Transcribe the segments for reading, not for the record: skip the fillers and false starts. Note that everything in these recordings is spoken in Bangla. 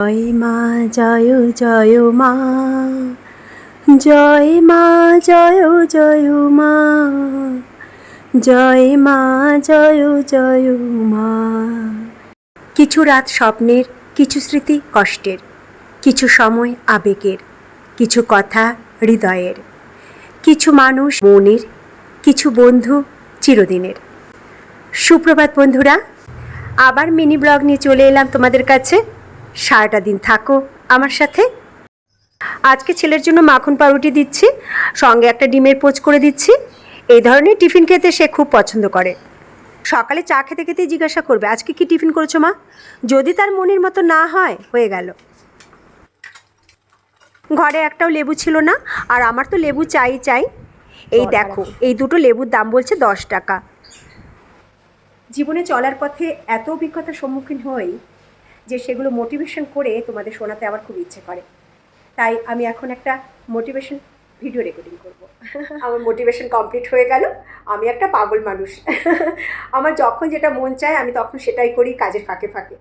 জয় মা জয় জয় মা, জয় মা জয় জয় মা, জয় মা জয় জয় মা। কিছু রাত স্বপ্নের, কিছু স্মৃতি কষ্টের, কিছু সময় আবেগের, কিছু কথা হৃদয়ের, কিছু মানুষ মনের, কিছু বন্ধু চিরদিনের। সুপ্রভাত বন্ধুরা, আবার মিনি ব্লগ নিয়ে চলে এলাম তোমাদের কাছে। সারাটা দিন থাকো আমার সাথে। আজকে ছেলের জন্য মাখন পাউরুটি দিচ্ছি, সঙ্গে একটা ডিমের পোচ করে দিচ্ছি। এই ধরনের টিফিন খেতে সে খুব পছন্দ করে। সকালে চা খেতে খেতেই জিজ্ঞাসা করবে, আজকে কি টিফিন করেছো মা? যদি তার মনের মতো না হয়, হয়ে গেল। ঘরে একটাও লেবু ছিল না, আর আমার তো লেবু চাই চাই। এই দেখো, এই দুটো লেবুর দাম বলছে 10 টাকা। জীবনে চলার পথে এত অভিজ্ঞতার সম্মুখীন হই যে সেগুলো মোটিভেশন করে তোমাদের শোনাতে আমার খুব ইচ্ছে করে। তাই আমি এখন একটা মোটিভেশন ভিডিও রেকর্ডিং করব। আমার মোটিভেশন কমপ্লিট হয়ে গেল। আমি একটা পাগল মানুষ। আমার যখন যেটা মন চায় আমি তখন সেটাই করি, কাজের ফাঁকে ফাঁকে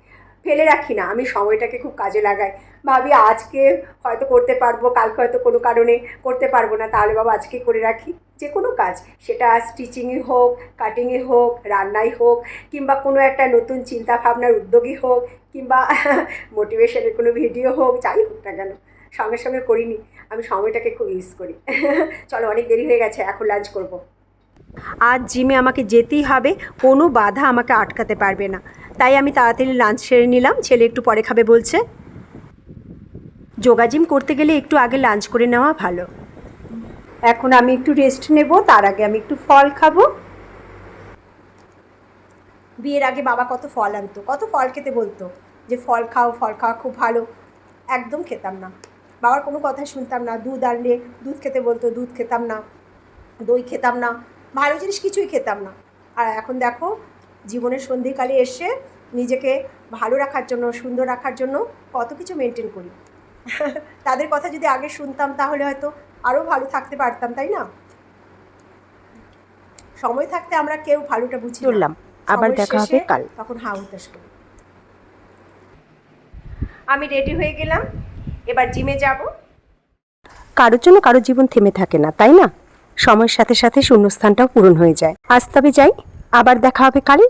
ফেলে রাখি না। আমি সময়টাকে খুব কাজে লাগাই। ভাবি আজকে হয়তো করতে পারবো, কালকে হয়তো কোনো কারণে করতে পারবো না, তাহলে বাবা আজকে করে রাখি। যে কোনো কাজ, সেটা স্টিচিংই হোক, কাটিংই হোক, রান্নাই হোক, কিংবা কোনো একটা নতুন চিন্তা ভাবনার উদ্যোগই হোক, কিংবা মোটিভেশনের কোনো ভিডিও হোক, যাই হোক না কেন, সঙ্গে সঙ্গে করিনি। আমি সময়টাকে খুব ইউজ করি। চলো, অনেক দেরি হয়ে গেছে, এখন লাঞ্চ করব। আজ জিমে আমাকে যেতেই হবে, কোনো বাধা আমাকে আটকাতে পারবে না। তাই আমি তাড়াতাড়ি লাঞ্চ সেরে নিলাম। ছেলে একটু পরে খাবে বলছে। যোগা জিম করতে গেলে একটু আগে লাঞ্চ করে নেওয়া ভালো। এখন আমি একটু রেস্ট নেব, তার আগে আমি একটু ফল খাবো। বিয়ের আগে বাবা কত ফল আনতো, কত ফল খেতে বলতো, যে ফল খাও, ফল খাওয়া খুব ভালো। একদম খেতাম না, বাবার কোনো কথা শুনতাম না। দুধ আনলে দুধ খেতে বলতো, দুধ খেতাম না। দই খেতাম না, ভালো জিনিস কিছুই খেতাম না। আর এখন দেখো, জীবনের সন্ধিকালে এসে নিজেকে ভালো রাখার জন্য, সুন্দর রাখার জন্য কত কিছু মেনটেন করি। তাদের কথা যদি আগে শুনতাম তাহলে হয়তো আরও ভালো থাকতে পারতাম, তাই না? সময় থাকতে আমরা কেউ ভালোটা বুঝি না। আবার দেখা হবে কাল, তখন হা হুতাশ করি। আমি রেডি হয়ে গেলাম, এবার জিমে যাব। কারোর জন্য কারোর জীবন থেমে থাকে না, তাই না? সময়ের সাথে সাথে শূন্যস্থানটাও পূরণ হয়ে যায়। আজ তবে যাই, আবার দেখা হবে কাল।